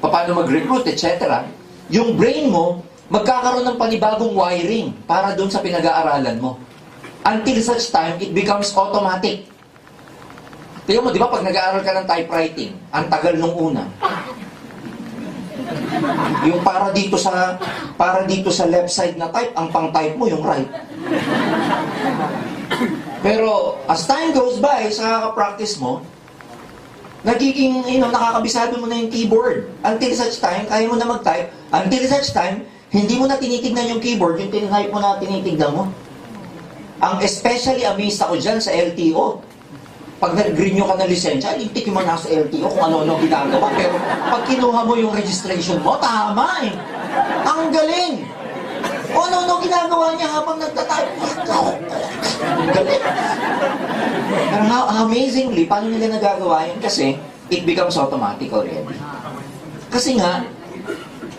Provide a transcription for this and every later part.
paano mag-recruit, etc. Yung brain mo, magkakaroon ng panibagong wiring para doon sa pinag-aaralan mo. Until such time, it becomes automatic. Tingnan mo, di ba, pag nag-aaral ka ng typewriting, ang tagal nung una. Yung para dito sa left side na type, ang pang-type mo, yung right. Pero, as time goes by, sa kaka-practice mo, nagiging, nakakabisado mo na yung keyboard. Until such time, kaya mo na mag-type. Until such time, hindi mo na tinitignan yung keyboard, yung tinitype mo na tinitignan mo. Ang especially amazed ako dyan sa LTO. Pag nag-renew ka ng lisensya, tikin mo na sa LTO kung ano-ano ginagawa. Pero pag kinuha mo yung registration mo, tama eh. Ang galing! O ano-ano ginagawa niya habang nagtatype. Galing. Pero amazingly, paano nila nagagawa yun? Kasi it becomes automatic already. Kasi nga,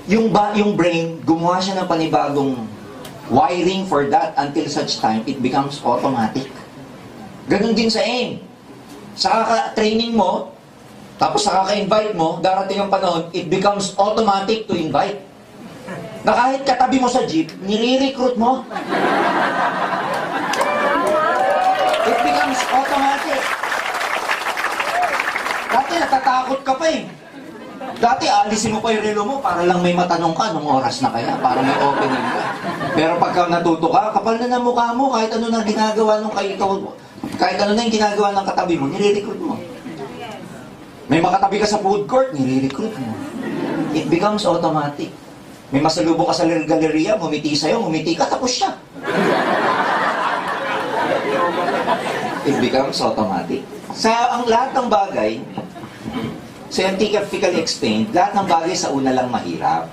yung brain, gumawa siya ng panibagong wiring for that until such time, it becomes automatic. Ganun din sa aim. Sa kaka-training mo, tapos sa kaka-invite mo, darating ang panahon, it becomes automatic to invite. Na kahit katabi mo sa jeep, nire-recruit mo. It becomes automatic. Dati natatakot ka pa eh. Dati alisin mo pa yung relo mo para lang may matanong ka nung oras na kaya, para may opening ka. Pero pagka natuto ka, kapal na ng mukha mo, kahit ano na ginagawa nung kahit ano na yung ginagawa ng katabi mo, nire-recruit mo. May makatabi ka sa food court, nire-recruit mo. It becomes automatic. May masalubong ka sa galeria, ngumiti sa'yo, ngumiti ka, tapos siya. It becomes automatic. Ang lahat ng bagay, scientifically explained, lahat ng bagay sa una lang mahirap.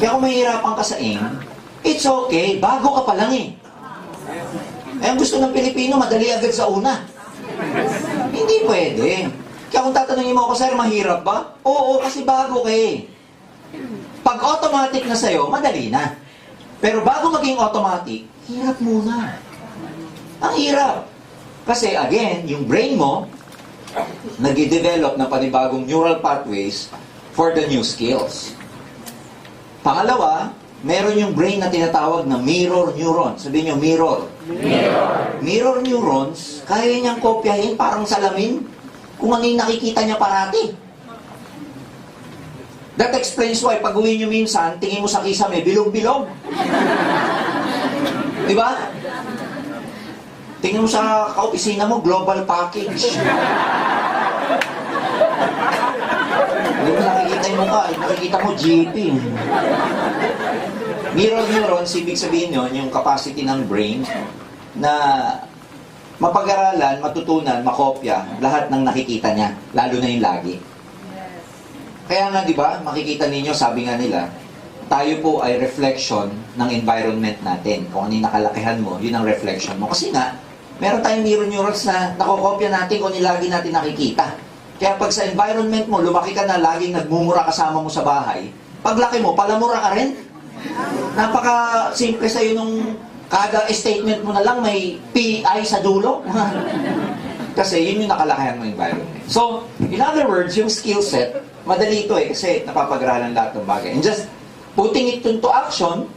Kaya kung mahirapan ka sa aim, it's okay, bago ka pa lang eh. Ang gusto ng Pilipino, madali agad sa una. Hindi pwede. Kaya kung tatanungin mo ako, sir, mahirap ba? Oo, kasi bago ka eh. Pag automatic na sa'yo, madali na. Pero bago maging automatic, hirap muna. Ang hirap. Kasi again, yung brain mo, nag-develop ng panibagong neural pathways for the new skills. Pangalawa, meron yung brain na tinatawag na mirror neuron. Sabihin nyo, mirror. Mirror neurons, kaya niyang kopyahin parang salamin kung ano yung nakikita niya parati. That explains why pag uwi nyo minsan, tingin mo sa kisame, bilog-bilog. Diba? Tingin mo sa kaopisina mo, global package. Hindi mo nakikita yung mukha, nakikita mo GP. Mirror neurons, ibig sabihin yun, yung capacity ng brain na mapag-aralan, matutunan, makopya, lahat ng nakikita niya, lalo na yung lagi. Kaya nga, di ba, makikita ninyo, sabi nga nila, tayo po ay reflection ng environment natin. Kung ano yung nakalakihan mo, yun ang reflection mo. Kasi nga, meron tayong mirror neurons na nakokopya natin kung lagi natin nakikita. Kaya pag sa environment mo, lumaki ka na laging nagmumura kasama mo sa bahay, paglaki mo, palamura ka rin. Napaka-simple sa'yo nung kada statement mo na lang may PI sa dulo. Kasi yun yung nakalakihan ng environment. So, in other words, yung skill set, madali ito eh, kasi napapag-aralan lahat ng bagay. And just putting it into action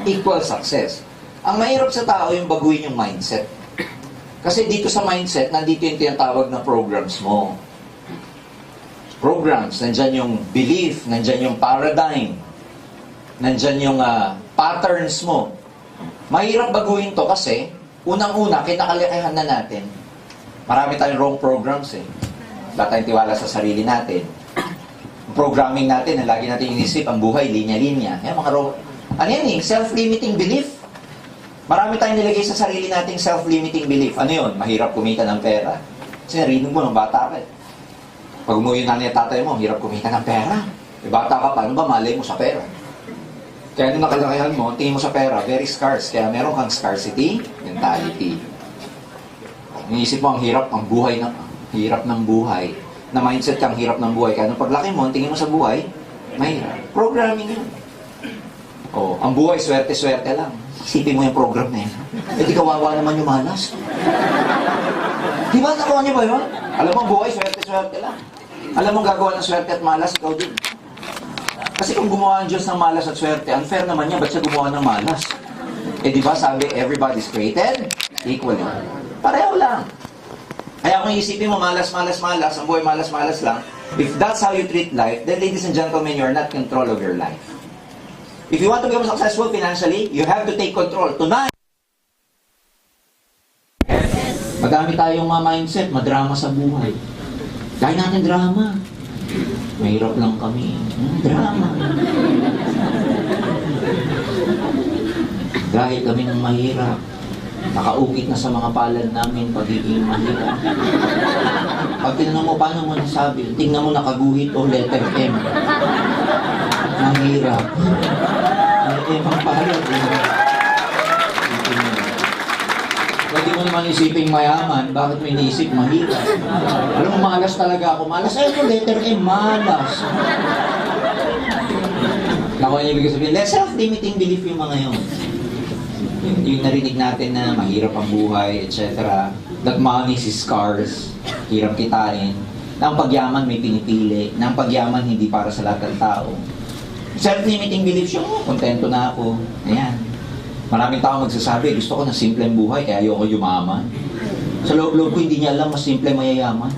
equals success. Ang mahirap sa tao yung baguhin yung mindset. Kasi dito sa mindset, nandito yung tinatawag na programs mo. Programs, nandyan yung belief, nandyan yung paradigm, nandyan yung patterns mo. Mahirap baguhin to kasi, unang-una, kinakalakihan na natin. Marami tayong wrong programs eh. Wala tayong tiwala sa sarili natin. Programming natin, na lagi natin inisip, ang buhay, linya-linya. Yan, mga wrong. Ano yan eh? Self-limiting belief. Marami tayong nilagay sa sarili nating self-limiting belief. Ano yun? Mahirap kumita ng pera. Kasi narinig mo nung bata ka. Pag umuwi yung nanay at tatay mo, hirap kumita ng pera. E bata ka, paano ba malay mo sa pera? Kaya nung nakalakihan mo, tingin mo sa pera, very scarce. Kaya meron kang scarcity mentality. Iniisip mo ang hirap, ang buhay na, hirap ng buhay. Na mindset kang hirap ng buhay. Kaya nung paglaki mo, tingin mo sa buhay, mahirap. Programming yun. Oh, ang buhay, swerte-swerte lang. Isipin mo yung program na yun. Eh di kawawa naman yung malas. Di ba nakuha niyo ba yun? Alam mo, ang buhay, swerte-swerte lang. Alam mo gagawa ng swerte at malas, ikaw din. Kasi kung gumawa ang Diyos ng malas at swerte, unfair naman niya, ba't siya gumawa ng malas? Eh di ba sabi, everybody's created equally. Pareho lang. Kaya kung isipin mo malas, ang buhay malas lang, if that's how you treat life, then ladies and gentlemen, you're not in control of your life. If you want to become successful financially, you have to take control. Tonight, madami tayong mga mindset, madrama sa buhay. Dahil natin drama. Mahirap lang kami. Drama. Dahil kami ng mahirap. Nakaukit na sa mga palad namin pagiging mahirap. Pag tinanong mo, paano mo nasabi? Tingnan mo nakaguhit o letter M. Mahirap. M ang palad. Pwede mo naman isiping mayaman, bakit mo iniisip mahirap? Alam mo, malas talaga ako. Malas, ay ito, letter M, malas. Nakuha niyo ibig sabihin, self-limiting belief yung mga yun. Yung narinig natin na mahirap ang buhay, etc. That money is scarce, hirap kitain. Na ang pagyaman may pinipili, na ang pagyaman hindi para sa lahat ng tao. Self-limiting belief yung, kontento na ako. Ayan. Maraming tao magsasabi, gusto ko na simpleng buhay, kaya ayoko yumaman. Sa loob-loob ko, hindi niya alam mas simple mayayaman.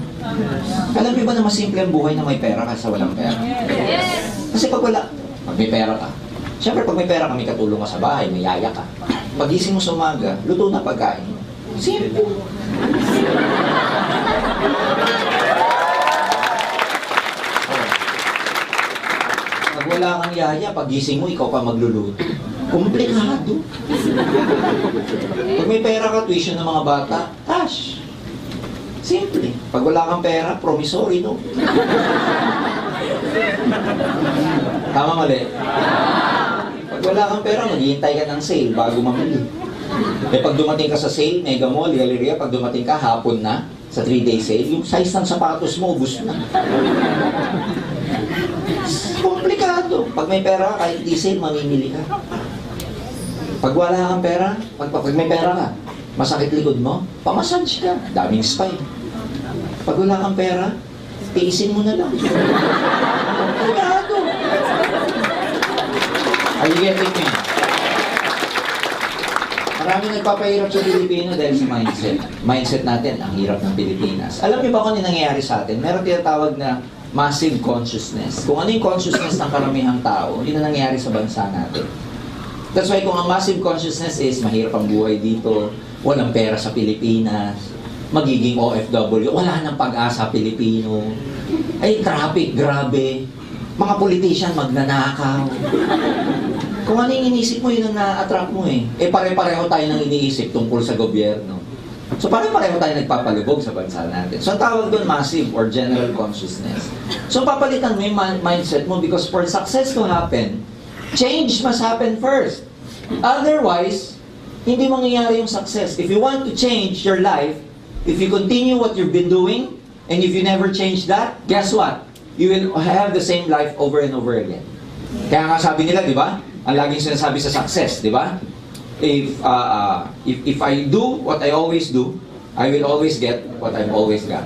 Alam niyo ba na mas simpleng buhay na may pera kaysa walang pera? Kasi pag may pera ka, siyempre pag may pera ka, may katulong ka sa bahay, may yaya ka. Pagising mo sa umaga, luto na pagkain. Simple. Pag wala kang yaya, pagising mo, ikaw pa magluluto. Komplikado. Pag may pera ka, tuition ng mga bata, cash. Simple. Pag wala kang pera, promissory, no? Tama, mali? Pag wala kang pera, maghihintay ka ng sale bago mamili. Eh pag dumating ka sa sale, Mega Mall, Galleria, pag dumating ka, hapon na, sa 3-day sale, yung size ng sapatos mo, ubus na. Komplikado. Pag may pera, kahit di sale, mamimili ka. Pag wala kang pera, pag may pera ka, masakit likod mo, pamassage ka, daming spine. Pag wala kang pera, tiisin mo na lang. Komplikado. Are you getting me? Maraming nagpapahirap sa Pilipino dahil sa mindset. Mindset natin, ang hirap ng Pilipinas. Alam niyo ba kung ano nangyayari sa atin? Meron tinatawag na massive consciousness. Kung ano yung consciousness ng karamihang tao, yun ang nangyayari sa bansa natin. That's why kung ang massive consciousness is mahirap ang buhay dito, walang pera sa Pilipinas, magiging OFW, wala nang pag-asa Pilipino, ay traffic, grabe, mga politician magnanakaw. Kung ano yung inisip mo, yun ang na-attract mo eh. Eh pare-pareho tayo ng iniisip tungkol sa gobyerno. So pare-pareho tayo nagpapalubog sa bansa natin. So ang tawag doon, massive or general consciousness. So papalitan mo yung mindset mo because for success to happen, change must happen first. Otherwise, hindi mangyayari yung success. If you want to change your life, if you continue what you've been doing, and if you never change that, guess what? You will have the same life over and over again. Kaya nga sabi nila, di ba? Ang laging sinasabi sa success, di ba? If I do what I always do, I will always get what I've always got.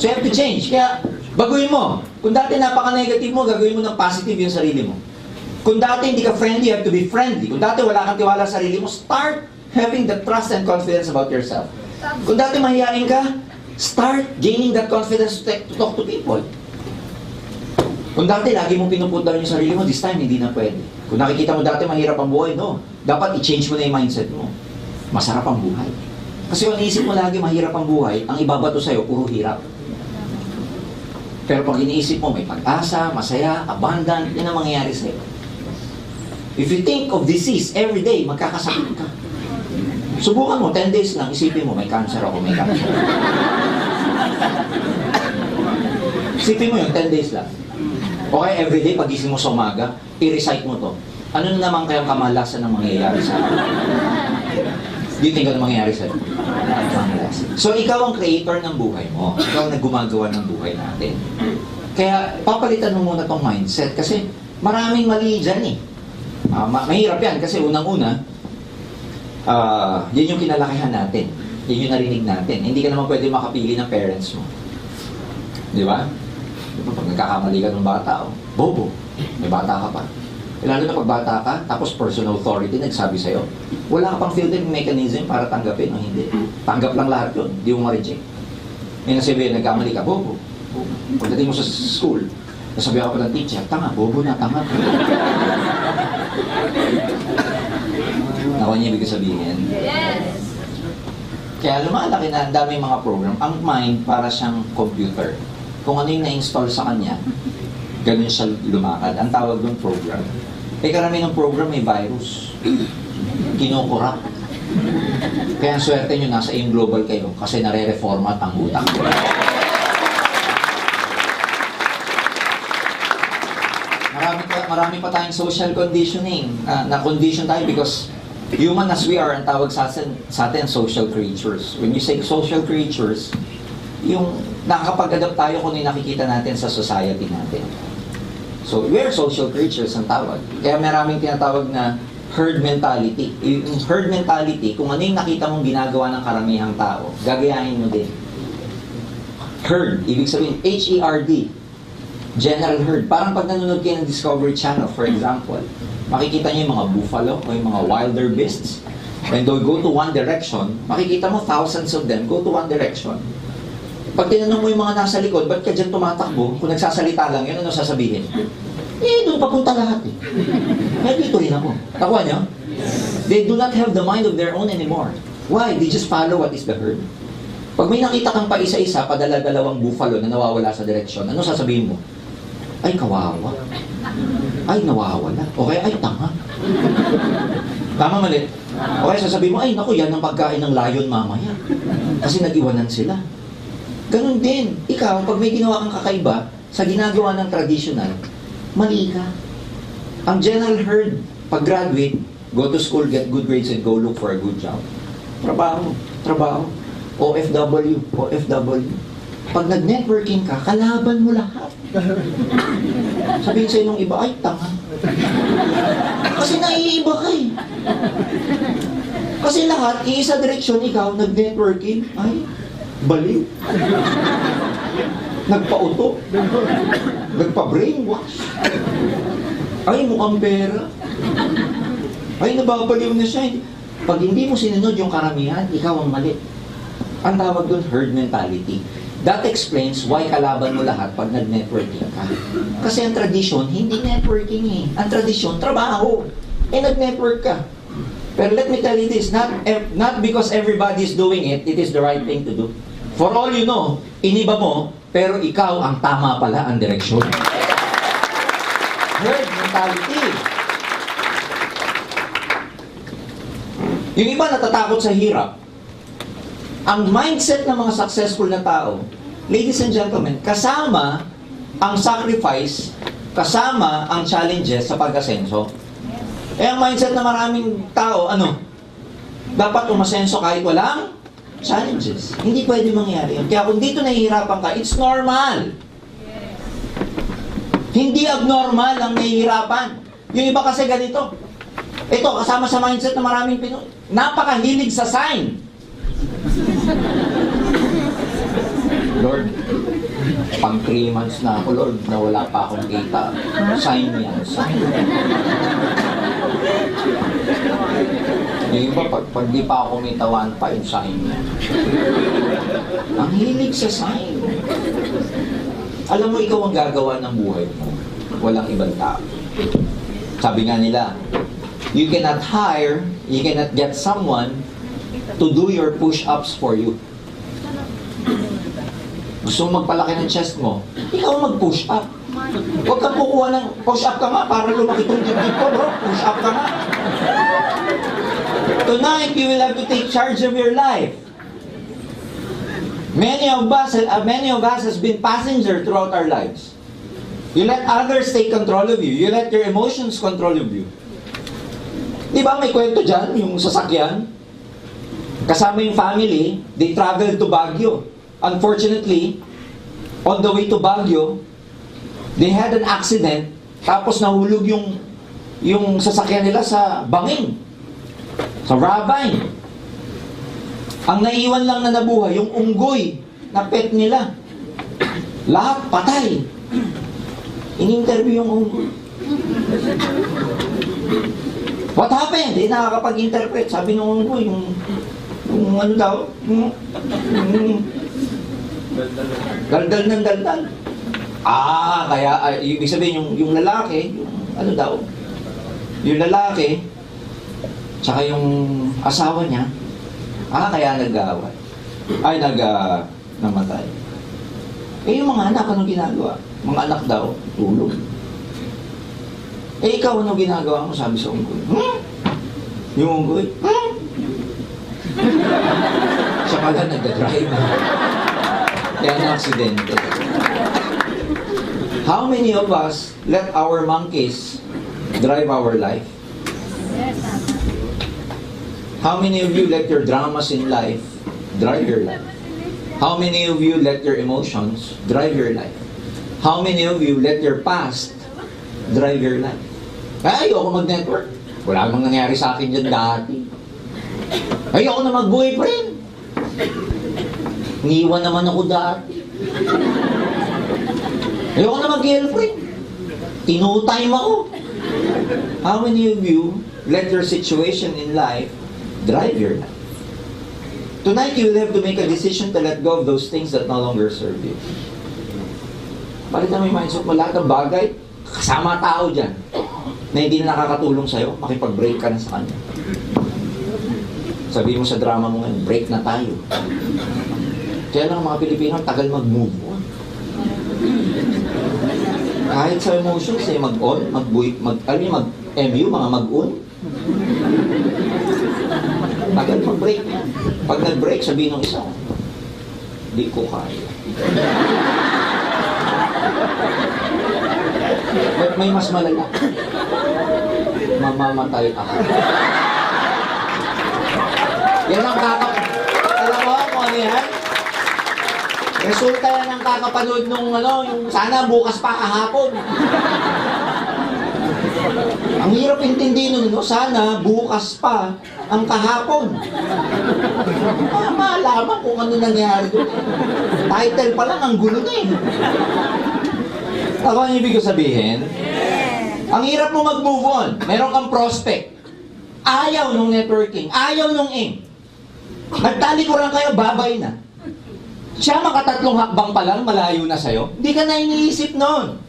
So you have to change. Kaya, baguhin mo. Kung dati napaka-negative mo, gagawin mo ng positive yung sarili mo. Kung dati hindi ka friendly, you have to be friendly. Kung dati wala kang tiwala sa sarili mo, start having the trust and confidence about yourself. Kung dati mahihain ka, start gaining that confidence to talk to people. Kung dati lagi mong pinuput down yung sarili mo, this time hindi na pwede. Kung nakikita mo dati mahirap ang buhay, no. Dapat i-change mo na yung mindset mo. Masarap ang buhay. Kasi kung iniisip mo lagi mahirap ang buhay, ang ibabato sa'yo, puro hirap. Pero pag iniisip mo may pag-asa, masaya, abundant, yan ang mangyayari sa'yo. If you think of disease every day, magkakasakit ka. Subukan mo, 10 days lang, isipin mo, may cancer ako, may cancer. Isipin mo yun, 10 days lang. Okay, everyday, pagising mo sa umaga, i-recite mo to. Ano na naman kayang kamalasan ng mangyayari sa akin? Do you think ano mangyayari sa akin? So, ikaw ang creator ng buhay mo. Ikaw ang naggumagawa ng buhay natin. Kaya, papalitan mo muna tong mindset kasi maraming mali dyan eh. Mahirap yan kasi unang-una, yun yung kinalakihan natin. Yun yung narinig natin. Hindi ka naman pwede makapili ng parents mo. Di ba? Diba, pag nagkakamali ka ng bata, bobo, may bata ka pa. Lalo na pag bata ka, tapos personal authority nagsabi sa'yo, wala ka pang filtering mechanism para tanggapin o hindi. Tanggap lang lahat yun, hindi mo ma-reject. May nasabi, nagkamali ka, bobo. Pagdating mo sa school, nasabi ako pa ng teacher, tanga, bobo na, tanga. Nakuha niya ibig sabihin? Yes! Kaya lumalaki na ang daming mga program. Ang mind para siyang computer. Kung ano yung na-install sa kanya, ganun siya lumakad. Ang tawag doon program. Karamihan ng program may virus. Kinokorrupt. Kaya ang swerte nyo, nasa AIM Global kayo kasi nare-reformat ang utak. Marami pa tayong social conditioning. Na-condition tayo because human as we are, ang tawag sa atin social creatures. When you say social creatures, yung nakakapag-adapt tayo kung yung nakikita natin sa society natin. So, we're social creatures ang tawag. Kaya maraming tinatawag na herd mentality. Yung herd mentality, kung ano yung nakita mong ginagawa ng karamihang tao, gagayahin mo din. Herd, ibig sabihin, H-E-R-D. General herd. Parang pag nanonood kayo ng Discovery Channel, for example, makikita niyo yung mga buffalo o yung mga wilder beasts. When they go to one direction, makikita mo thousands of them go to one direction. Pag tinanong mo yung mga nasa likod, ba't ka dyan tumatakbo? Kung nagsasalita lang yun, ano sasabihin? Doon papunta lahat eh. Kaya dito rin ako. Nakuha niyo? They do not have the mind of their own anymore. Why? They just follow what is the herd. Pag may nakita kang pa isa-isa, padala-dalawang buffalo na nawawala sa direksyon, ano sasabihin mo? Ay, kawawa. Ay, nawawala. O kaya, ay, tanga. Tama mali. O kaya sasabihin mo, ay, naku, yan ang pagkain ng lion mamaya. Kasi nag-iwanan sila. Ganun din. Ikaw, pag may ginawa kang kakaiba, sa ginagawa ng traditional, mali ka. Ang general herd, pag graduate, go to school, get good grades, and go look for a good job. Trabaho. OFW. Pag nag-networking ka, kalaban mo lahat. Sabihin sa'yo nung iba, ay, tanga. Kasi naiiba ka eh. Kasi lahat, iisa direksyon, ikaw, nag-networking, ay, baliw. Nagpauto. Nagpa-brainwash. Ay, mukhang pera. Ay, nababaliw na siya. Pag hindi mo sinunod yung karamihan, ikaw ang mali. Ang tawag doon, herd mentality. That explains why kalaban mo lahat pag nag-networking ka. Kasi ang tradisyon, hindi networking eh. Ang tradisyon, trabaho. Nag-network ka. Pero let me tell you this, not because everybody is doing it, it is the right thing to do. For all you know, iniba mo, pero ikaw ang tama pala ang direksyon. Herd mentality. Yung iba natatakot sa hirap. Ang mindset ng mga successful na tao, ladies and gentlemen, kasama ang sacrifice, kasama ang challenges sa pag-asenso. Ang mindset ng maraming tao, dapat umasenso kahit walang challenges. Hindi pwede mangyari yun. Kaya kung dito nahihirapan ka, it's normal. Hindi abnormal ang nahihirapan. Yung iba kasi ganito. Ito, kasama sa mindset ng maraming Pinoy. Napakahilig sa sign. Lord, pang 3 months na ako, Lord, na wala pa akong kita. Sign yan, sign. Yung iba, pag di pa ako may tawan pa, yung sign yan. Ang hilig sa sign. Alam mo, ikaw ang gagawa ng buhay mo. Walang ibang tao. Sabi nga nila, you cannot get someone to do your push-ups for you. Gusto mo magpalaki ng chest mo, ikaw mag-push up. Huwag kang kukuha ng push-up ka nga para lumaki itong dibdib ko, bro. Push-up ka nga. Tonight, you will have to take charge of your life. Many of us has been passenger throughout our lives. You let others take control of you. You let your emotions control of you. Di ba may kwento dyan, yung sasakyan? Kasama yung family, they traveled to Baguio. Unfortunately, on the way to Baguio, they had an accident, tapos nahulog yung sasakyan nila sa bangin, sa ravine. Ang naiwan lang na nabuhay, yung unggoy na pet nila. Lahat patay. In-interview yung unggoy. What happened? Hindi nakakapag-interpret. Sabi ng unggoy, yung ano daw, daldal ng daldal. Kaya, ibig sabihin, yung lalaki, yung ano daw, yung lalaki, tsaka yung asawa niya, kaya nag-aaway. Namatay. Yung mga anak, anong ginagawa? Mga anak daw, tulog. Ikaw, anong ginagawa mo? Sabi sa unggoy. Yung unggoy, siya pala nagda-drive. Kaya na-aksidente. How many of us let our monkeys drive our life? How many of you let your dramas in life drive your life? How many of you let your emotions drive your life? How many of you let your past drive your life? Ayoko mag-network. Wala namang nangyari sa akin dyan dati. Ayoko na mag-boyfriend. Niwan naman ako dati. Ayoko na mag-girlfriend. Tinutime ako. How many of you let your situation in life drive your life? Tonight, you will have to make a decision to let go of those things that no longer serve you. Palitan mo yung mindset mo, lahat ng bagay, kasama tao dyan, na hindi na nakakatulong sa'yo, makipag-break ka na sa kanya. Sabihin mo sa drama mo ngayon, break na tayo. Kaya lang mga Pilipino, tagal mag-move on. Kahit sa emotions, mag-on, mag-MU, mga mag-on. Tagal mag-break. Pag nag-break, sabihin ng isa, di ko kaya. May mas malala. Mamamatay ako. Yan ang alam mo kung ano yan? Resulta yan ang kakapanood nung yung sana bukas pa kahapon. Ang hirap intindihin nun, sana bukas pa ang kahapon. Malaman kung ano nangyari doon. Title pa lang, ang gulo na eh. Ako ang ibig ko sabihin, ang hirap mo mag-move on. Meron kang prospect. Ayaw nung networking. Ayaw nung aim. Nagtalikuran kayo, babay na. Siya makatatlong hakbang pa lang, malayo na sa'yo. Hindi ka na iniisip nun.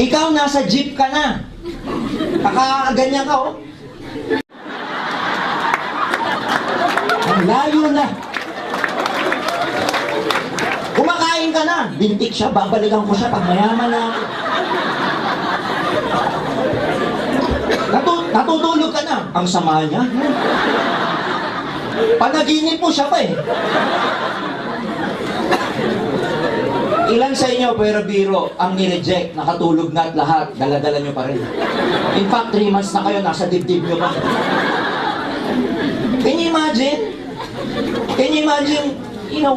Ikaw nasa jeep ka na. Nakaganyan ka, oh. Ang layo na. Kumakain ka na. Bintik siya, babalikan ko siya pag mayaman na ako. Natutulog ka na. Ang sama niya. Panaginip mo siya pa eh. Ilan sa inyo, pero biro, ang nireject, nakatulog na at lahat, dala-dala nyo pa rin. In fact, 3 months na kayo, nasa dibdib nyo pa. Can you imagine? Can you imagine,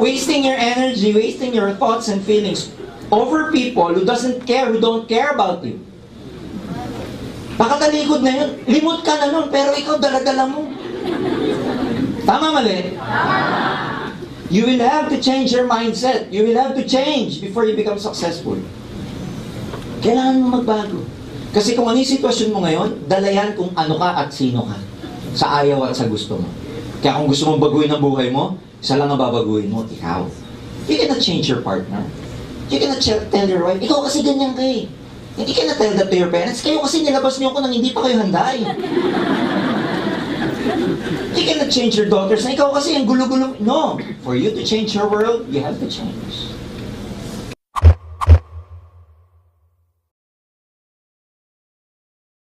wasting your energy, wasting your thoughts and feelings over people who don't care about you? Nakatalikod na yun. Limot ka na nun, pero ikaw dala-dala mo. Tama, mali? You will have to change your mindset. You will have to change before you become successful. Kailangan mo magbago. Kasi kung ano yung sitwasyon mo ngayon, dalayan kung ano ka at sino ka. Sa ayaw at sa gusto mo. Kaya kung gusto mong baguhin ang buhay mo, isa lang ang babaguhin mo, ikaw. You cannot change your partner. You cannot tell your wife, ikaw kasi ganyan ka eh. Hindi ka na tell that to your parents, kayo kasi nilabas niyo ko nang hindi pa kayo handa eh. You cannot change your daughters na ikaw kasi ang gulo-gulo. No. For you to change your world, you have to change.